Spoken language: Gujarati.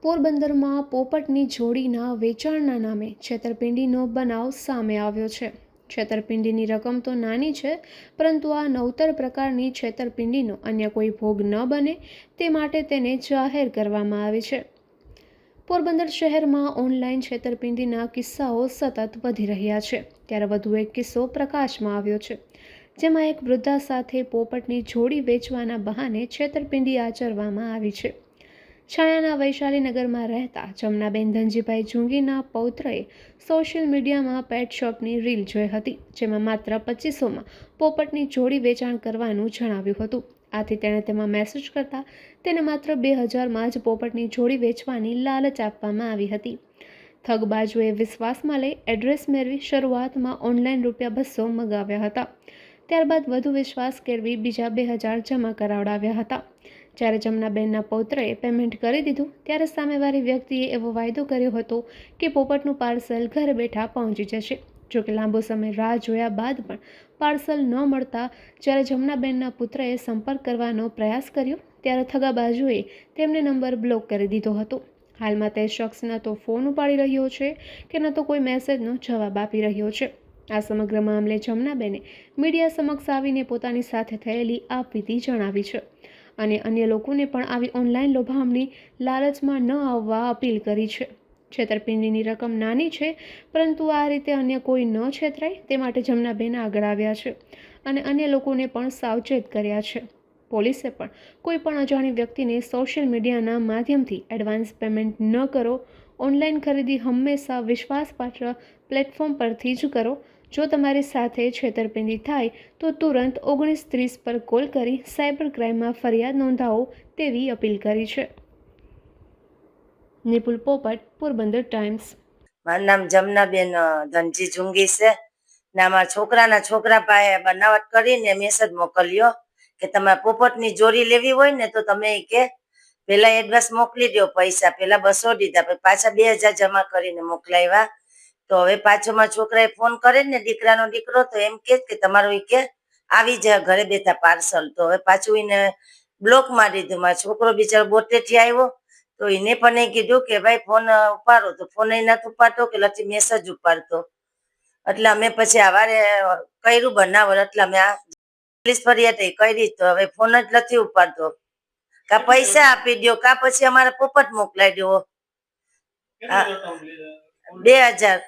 પોરબંદરમાં પોપટની જોડીના વેચાણના નામે છેતરપિંડીનો બનાવ સામે આવ્યો છે। છેતરપિંડીની રકમ તો નાની છે, પરંતુ આ નવતર પ્રકારની છેતરપિંડીનો અન્ય કોઈ ભોગ ન બને તે માટે તેને જાહેર કરવામાં આવી છે। પોરબંદર શહેરમાં ઓનલાઈન છેતરપિંડીના કિસ્સાઓ સતત વધી રહ્યા છે, ત્યારે વધુ એક કિસ્સો પ્રકાશમાં આવ્યો છે, જેમાં એક વૃદ્ધા સાથે પોપટની જોડી વેચવાના બહાને છેતરપિંડી આચરવામાં આવી છે। છાયાના વૈશાલીનગરમાં રહેતા જમનાબેન ધનજીભાઈ જુંગીના પૌત્રએ સોશિયલ મીડિયામાં પેટ શોપની રીલ જોઈ હતી, જેમાં માત્ર 2500માં પોપટની જોડી વેચાણ કરવાનું જણાવ્યું હતું। આથી તેણે તેમાં મેસેજ કરતા તેને માત્ર 2000માં જ પોપટની જોડી વેચવાની લાલચ આપવામાં આવી હતી। ઠગબાજોએ વિશ્વાસમાં લઈ એડ્રેસ મેળવી શરૂઆતમાં ઓનલાઈન ₹200 મગાવ્યા હતા, ત્યારબાદ વધુ વિશ્વાસ કેળવી બીજા 2000 જમા કરાવડાવ્યા હતા। જ્યારે જમનાબેનના પૌત્રએ પેમેન્ટ કરી દીધું, ત્યારે સામેવાળી વ્યક્તિએ એવો વાયદો કર્યો હતો કે પોપટનું પાર્સલ ઘરે બેઠા પહોંચી જશે। જોકે લાંબો સમય રાહ જોયા બાદ પણ પાર્સલ ન મળતા જ્યારે જમનાબેનના પુત્રએ સંપર્ક કરવાનો પ્રયાસ કર્યો, ત્યારે ઠગાબાજોએ તેમને નંબર બ્લોક કરી દીધો હતો। હાલમાં તે શખ્સ ન તો ફોન ઉપાડી રહ્યો છે કે ન તો કોઈ મેસેજનો જવાબ આપી રહ્યો છે। આ સમગ્ર મામલે જમનાબેને મીડિયા સમક્ષ આવીને પોતાની સાથે થયેલી આપવીતી જણાવી છે અને અન્ય લોકોને પણ આવી ઓનલાઈન લોભામણી લાલચમાં ન આવવા અપીલ કરી છે। છેતરપિંડીની રકમ નાની છે, પરંતુ આ રીતે અન્ય કોઈ ન છેતરાય તે માટે જમનાબેન આગળ આવ્યા છે અને અન્ય લોકોને પણ સાવચેત કર્યા છે। પોલીસે પણ કોઈ પણ અજાણી વ્યક્તિને સોશિયલ મીડિયાના માધ્યમથી એડવાન્સ પેમેન્ટ ન કરો। ઓનલાઈન ખરીદી હંમેશા વિશ્વાસપાત્ર પ્લેટફોર્મ પરથી જ કરો। જો તમારી સાથે છેતરપિંડી થાય તો તુરંત 1930 પર કોલ કરી સાયબર ક્રાઇમમાં ફરિયાદ નોંધાવો તેવી અપીલ કરી છે। નિપુલ પોપટ, પોરબંદર ટાઈમ્સ। મારું નામ જમનાબેન ધનજી જુંગી છે ને અમારા છોકરા પાસે બનાવટ કરીને મેસેજ મોકલ્યો કે તમારે પોપટની જોડી લેવી હોય ને તો તમે કે પેલા એડવાન્સ મોકલી દો, પૈસા પેલા 200 દીધા, પછી પાછા 2000 જમા કરીને મોકલાવ્યા। તો હવે પાછો મારા છોકરાએ ફોન કરે ને દીકરાનો દીકરો, તો એમ કે તમારું કે આવી જાય ઘરે બેઠા પાર્સલ। તો હવે પાછું એને બ્લોક મારી દીધું। મારો છોકરો બિચારો બોટેથી આવ્યો, તો એને પણ એ કીધું કે ભાઈ ફોન ઉપાડો, તો ફોન એ નથી ઉપાડતો કે નથી મેસેજ ઉપાડતો। એટલે અમે પછી આવારે કર્યું બનાવટ, એટલે અમે આ પોલીસ ફરિયાદ કરી, તો હવે ફોન જ નથી ઉપાડતો। કા પૈસા આપી દો, કા પછી અમારે પોપટ મોકલાઈ દો। 2000